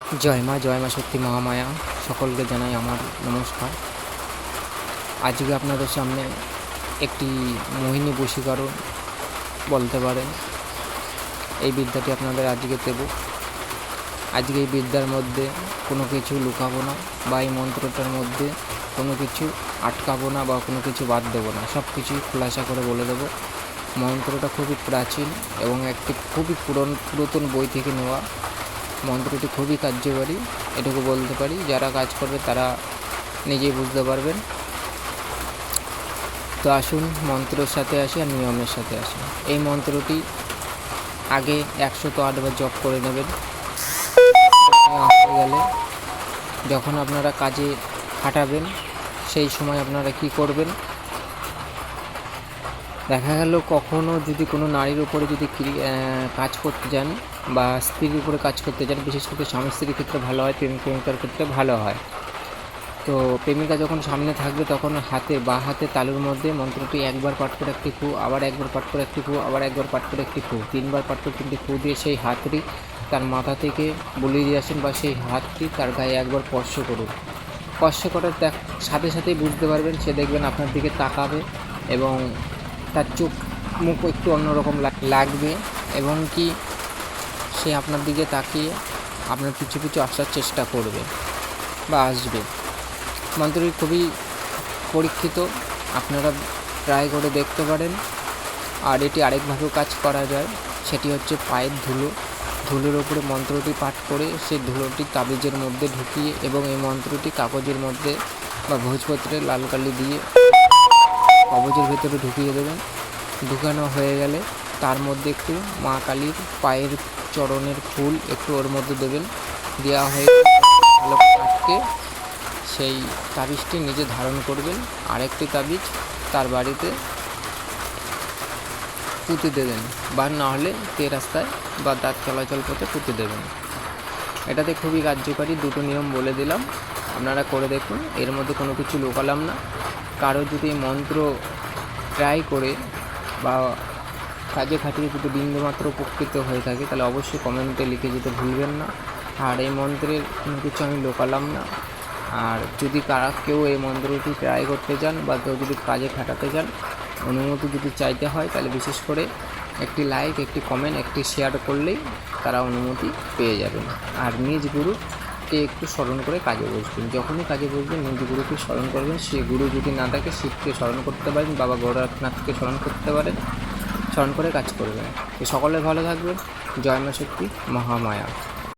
জয় মা শক্তি মহামায়া। সকলকে জানাই আমার নমস্কার। আজকে আপনাদের সামনে একটি মোহিনী বশীকরণ বলতে পারেন, এই বিদ্যাটি আপনাদের আজকে দেব। আজকে এই বিদ্যার মধ্যে কোনো কিছু লুকাবো না, বা এই মন্ত্রটার মধ্যে কোনো কিছু আটকাবো না, বা কোনো কিছু বাদ দেবো না, সব কিছুই খোলাসা করে বলে দেবো। মন্ত্রটা খুবই প্রাচীন এবং একটি খুবই পুরাতন বই থেকে নেওয়া। মন্ত্রটি খুবই কার্যকরী, এটুকু বলতে পারি। যারা কাজ করবে তারা নিজেই বুঝতে পারবেন। তো আসুন মন্ত্রের সাথে আসি আর নিয়মের সাথে আসি। এই মন্ত্রটি আগে 108 বার জপ করে নেবেন। হয়ে গেলে যখন আপনারা কাজে খাটাবেন, সেই সময় আপনারা কি করবেন, দেখা গেল কখনও যদি কোনো নারীর উপরে যদি কাজ করতে যান বা স্ত্রীর উপরে কাজ করতে যান, বিশেষ করে স্বামী স্ত্রীর ক্ষেত্রে ভালো হয়, প্রেমিক প্রেমিকার ক্ষেত্রে ভালো হয়। তো প্রেমিকা যখন সামনে থাকবে তখন বাঁ হাতে তালুর মধ্যে মন্ত্রটি একবার পাঠ করে একটি ফু, আবার একবার পাঠ করে একটি ফু, আবার একবার পাঠ করে একটি ফু, 3 বার পাঠ করে 3টি ফু দিয়ে সেই হাতটি তার মাথা থেকে বলিয়ে দিয়ে আসেন, বা সেই হাতটি তার গায়ে একবার স্পর্শ করুন। স্পর্শ করার সাথে সাথেই বুঝতে পারবেন, সে দেখবেন আপনার দিকে তাকাবে এবং তার চোখ মুখ একটু অন্যরকম লাগবে, এবং কি সে আপনার দিকে তাকিয়ে আপনার পিছু পিছু আসার চেষ্টা করবে বা আসবে। মন্ত্রটি খুবই পরীক্ষিত, আপনারা ট্রাই করে দেখতে পারেন। আর এটি আরেকভাবেও কাজ করা যায়, সেটি হচ্ছে পায়ের ধুলোর ওপরে মন্ত্রটি পাঠ করে সেই ধুলোটি তাবিজের মধ্যে ঢুকিয়ে, এবং এই মন্ত্রটি কাগজের মধ্যে বা ভোজপত্রে লাল কালি দিয়ে কাগজের ভেতরে ঢুকিয়ে দেবেন। ঢুকানো হয়ে গেলে তার মধ্যে একটু মা কালীর পায়ের চরণের ফুল একটু ওর মধ্যে দেবেন। দেওয়া হয়ে ভালো আটকে সেই তাবিজটি নিজে ধারণ করবেন। আরেকটি তাবিজ তার বাড়িতে পুঁতে দেবেন, বা না হলে রাস্তায় বা তার চলাচল পথে পুঁতে দেবেন। এটাতে খুবই কার্যকারী। দুটো নিয়ম বলে দিলাম, আপনারা করে দেখুন। এর মধ্যে কোনো কিছু লুকালাম না। কারো যদি মন্ত্র ট্রাই করে বা কাজে খাটিয়ে যদি বিন্দুমাত্র উপকৃত হয়ে থাকে, তাহলে অবশ্যই কমেন্টে লিখে যেতে ভুলবেন না। আর এই মন্ত্রের কোনো কিছু আমি লুকালাম না। আর যদি কেউ এই মন্ত্রটি ট্রাই করতে চান, বা কেউ যদি কাজে খাটাতে চান, অনুমতি যদি চাইতে হয়, তাহলে বিশেষ করে একটি লাইক, একটি কমেন্ট, একটি শেয়ার করলেই তারা অনুমতি পেয়ে যাবেন। আর নিজ গুরুকে একটু স্মরণ করে কাজে বসবেন। যখনই কাজে বসবেন নিজ গুরুকে স্মরণ করবেন। সে গুরু যদি না থাকে, শিবকে স্মরণ করতে পারেন, বাবা গৌরনাথকে স্মরণ করতে পারেন। স্মরণ করে কাজ করবেন। সকলে ভালো থাকবেন। জয় মা শক্তি মহামায়া।